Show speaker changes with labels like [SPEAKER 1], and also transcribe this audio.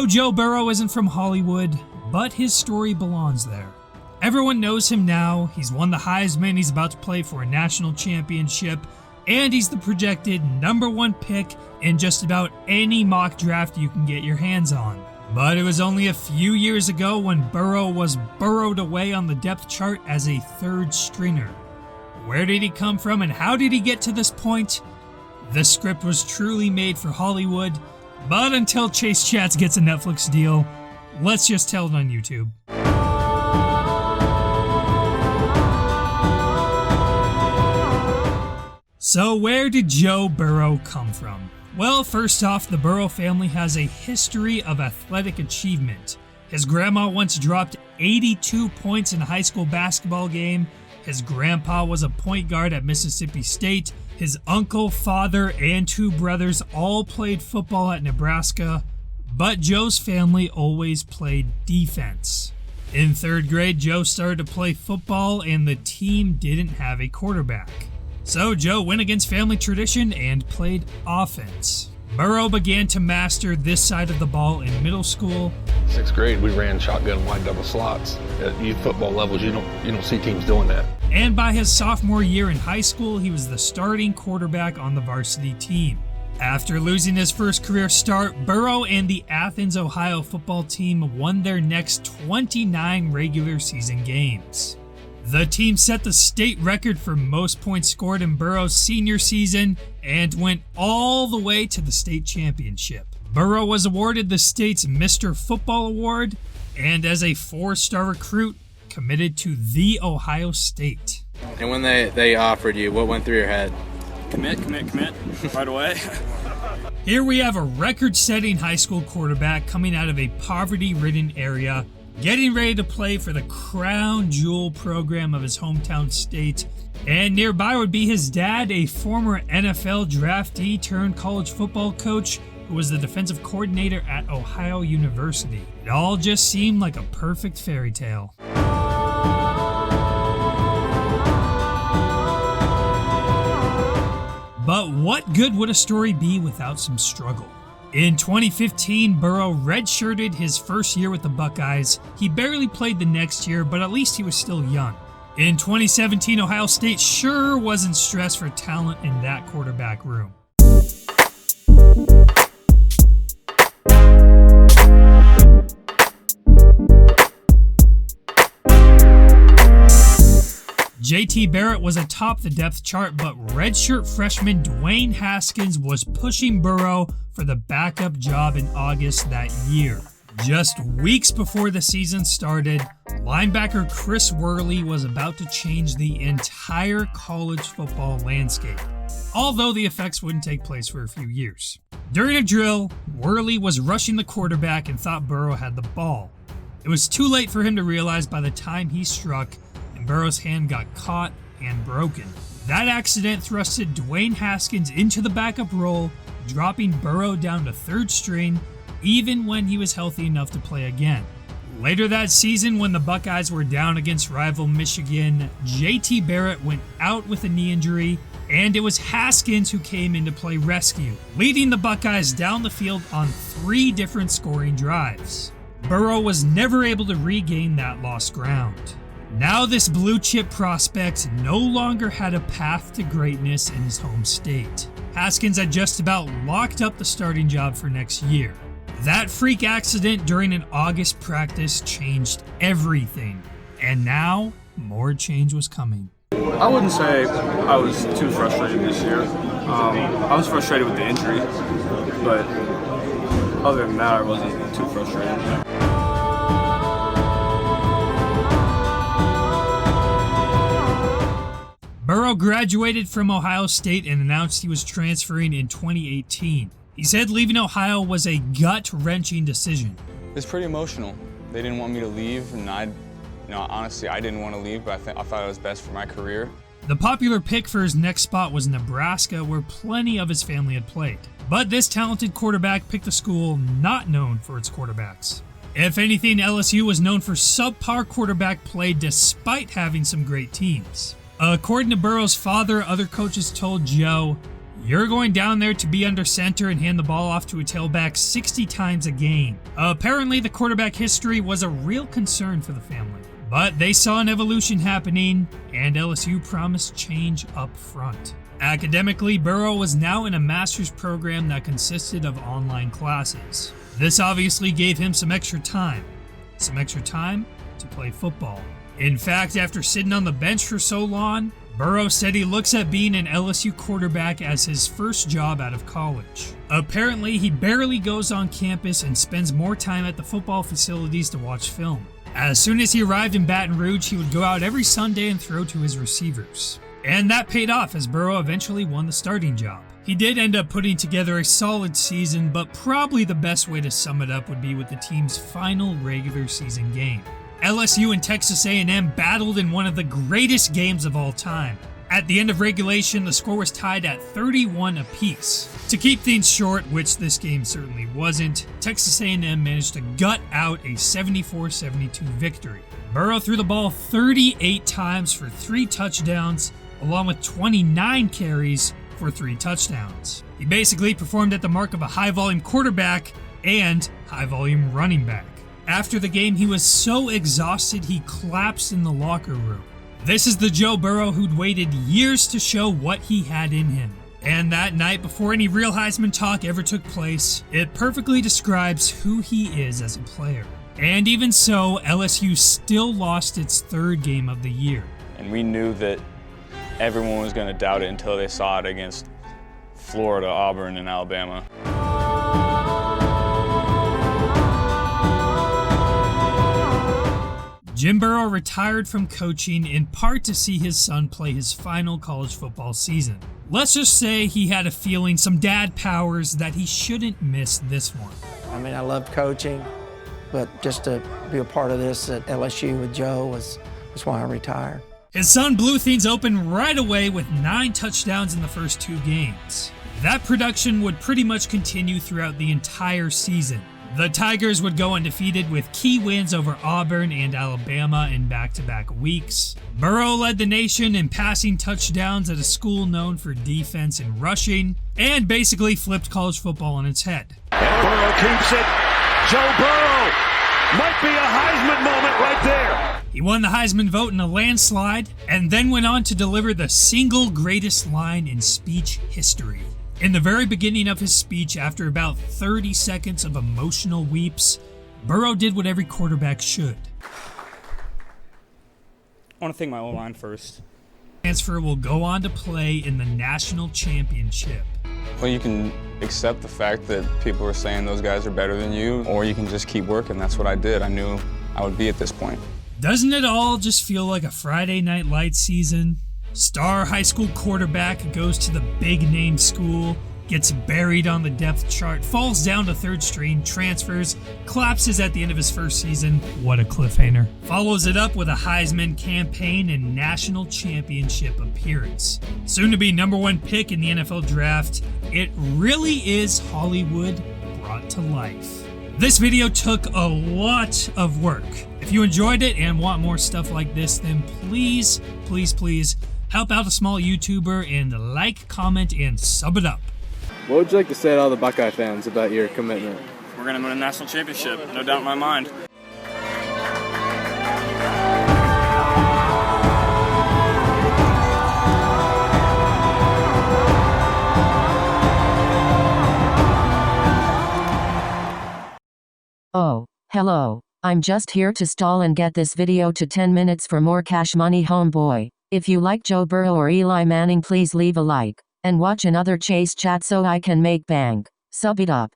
[SPEAKER 1] Joe Burrow isn't from Hollywood, but his story belongs there. Everyone knows him now. He's won the Heisman, he's about to play for a national championship, and he's the projected #1 pick in just about any mock draft you can get your hands on. But it was only a few years ago when Burrow was burrowed away on the depth chart as a third stringer. Where did he come from and how did he get to this point? The script was truly made for Hollywood, but until Chase Chats gets a Netflix deal, let's just tell it on YouTube. So where did Joe Burrow come from? Well, first off, the Burrow family has a history of athletic achievement. His grandma once dropped 82 points in a high school basketball game. His grandpa was a point guard at Mississippi State. His uncle, father, and 2 brothers all played football at Nebraska, but Joe's family always played defense. In 3rd grade, Joe started to play football and the team didn't have a quarterback. So Joe went against family tradition and played offense. Burrow began to master this side of the ball in middle school.
[SPEAKER 2] 6th grade, we ran shotgun wide double slots. At youth football levels, you don't see teams doing that.
[SPEAKER 1] And by his sophomore year in high school, he was the starting quarterback on the varsity team. After losing his first career start, Burrow and the Athens, Ohio football team won their next 29 regular season games. The team set the state record for most points scored in Burrow's senior season and went all the way to the state championship. Burrow was awarded the state's Mr. Football Award and as a 4-star recruit committed to The Ohio State.
[SPEAKER 3] And when they offered you, what went through your head?
[SPEAKER 4] Commit, right away.
[SPEAKER 1] Here we have a record-setting high school quarterback coming out of a poverty-ridden area, getting ready to play for the crown jewel program of his hometown state. And nearby would be his dad, a former NFL draftee turned college football coach who was the defensive coordinator at Ohio University. It all just seemed like a perfect fairy tale. But what good would a story be without some struggle? In 2015, Burrow redshirted his first year with the Buckeyes. He barely played the next year, but at least he was still young. In 2017, Ohio State sure wasn't stressed for talent in that quarterback room. JT Barrett was atop the depth chart, but redshirt freshman DWAYNE Haskins was pushing Burrow for the backup job in August that year. Just weeks before the season started, linebacker Chris Worley was about to change the entire college football landscape, although the effects wouldn't take place for a few years. During a drill, Worley was rushing the quarterback and thought Burrow had the ball. It was too late for him to realize by the time he struck, and Burrow's hand got caught and broken. That accident thrusted DWAYNE Haskins into the backup role, dropping Burrow down to 3rd string, even when he was healthy enough to play again. Later that season, when the Buckeyes were down against rival Michigan, JT Barrett went out with a knee injury, and it was Haskins who came in to play rescue, leading the Buckeyes down the field on 3 different scoring drives. Burrow was never able to regain that lost ground. Now this blue chip prospect no longer had a path to greatness in his home state. Haskins had just about locked up the starting job for next year. That freak accident during an August practice changed everything, and now more change was coming.
[SPEAKER 4] I wouldn't say I was too frustrated this year. I was frustrated with the injury, but other than that, I wasn't too frustrated.
[SPEAKER 1] Burrow graduated from Ohio State and announced he was transferring in 2018. He said leaving Ohio was a gut-wrenching decision.
[SPEAKER 5] It's pretty emotional. They didn't want me to leave, and honestly, I didn't want to leave, but I thought it was best for my career.
[SPEAKER 1] The popular pick for his next spot was Nebraska, where plenty of his family had played. But this talented quarterback picked a school not known for its quarterbacks. If anything, LSU was known for subpar quarterback play despite having some great teams. According to Burrow's father, other coaches told Joe, You're going down there to be under center and hand the ball off to a tailback 60 times a game. Apparently, the quarterback history was a real concern for the family. But they saw an evolution happening, and LSU promised change up front. Academically, Burrow was now in a master's program that consisted of online classes. This obviously gave him some extra time to play football. In fact, after sitting on the bench for so long, Burrow said he looks at being an LSU quarterback as his first job out of college. Apparently, he barely goes on campus and spends more time at the football facilities to watch film. As soon as he arrived in Baton Rouge, he would go out every Sunday and throw to his receivers. And that paid off as Burrow eventually won the starting job. He did end up putting together a solid season, but probably the best way to sum it up would be with the team's final regular season game. LSU and Texas A&M battled in one of the greatest games of all time. At the end of regulation, the score was tied at 31 apiece. To keep things short, which this game certainly wasn't, Texas A&M managed to gut out a 74-72 victory. Burrow threw the ball 38 times for 3 touchdowns, along with 29 carries for 3 touchdowns. He basically performed at the mark of a high-volume quarterback and high-volume running back. After the game, he was so exhausted he collapsed in the locker room. This is the Joe Burrow who'd waited years to show what he had in him. And that night, before any real Heisman talk ever took place, it perfectly describes who he is as a player. And even so, LSU still lost its 3rd game of the year.
[SPEAKER 5] And we knew that everyone was going to doubt it until they saw it against Florida, Auburn, and Alabama.
[SPEAKER 1] Jim Burrow retired from coaching in part to see his son play his final college football season. Let's just say he had a feeling, some dad powers, that he shouldn't miss this one.
[SPEAKER 6] I mean, I loved coaching, but just to be a part of this at LSU with Joe was why I retired.
[SPEAKER 1] His son blew things open right away with 9 touchdowns in the first 2 games. That production would pretty much continue throughout the entire season. The Tigers would go undefeated with key wins over Auburn and Alabama in back-to-back weeks. Burrow led the nation in passing touchdowns at a school known for defense and rushing, and basically flipped college football on its head.
[SPEAKER 7] And Burrow keeps it. Joe Burrow might be a Heisman moment right there.
[SPEAKER 1] He won the Heisman vote in a landslide, and then went on to deliver the single greatest line in speech history. In the very beginning of his speech, after about 30 seconds of emotional weeps, Burrow did what every quarterback should.
[SPEAKER 8] I want to thank my O-line first.
[SPEAKER 1] Transfer will go on to play in the national championship.
[SPEAKER 5] Well, you can accept the fact that people are saying those guys are better than you, or you can just keep working. That's what I did. I knew I would be at this point.
[SPEAKER 1] Doesn't it all just feel like a Friday Night Lights season? Star high school quarterback goes to the big-name school, gets buried on the depth chart, falls down to 3rd string, transfers, collapses at the end of his first season. What a cliffhanger. Follows it up with a Heisman campaign and national championship appearance. Soon to be #1 pick in the NFL draft, it really is Hollywood brought to life. This video took a lot of work. If you enjoyed it and want more stuff like this, then please, please, please help out a small YouTuber and like, comment, and sub it up.
[SPEAKER 3] What would you like to say to all the Buckeye fans about your commitment?
[SPEAKER 8] We're going to win a national championship, no doubt in my mind.
[SPEAKER 9] Oh, hello. I'm just here to stall and get this video to 10 minutes for more cash money, homeboy. If you like Joe Burrow or Eli Manning, please leave a like and watch another chase chat so I can make bank. Sub it up.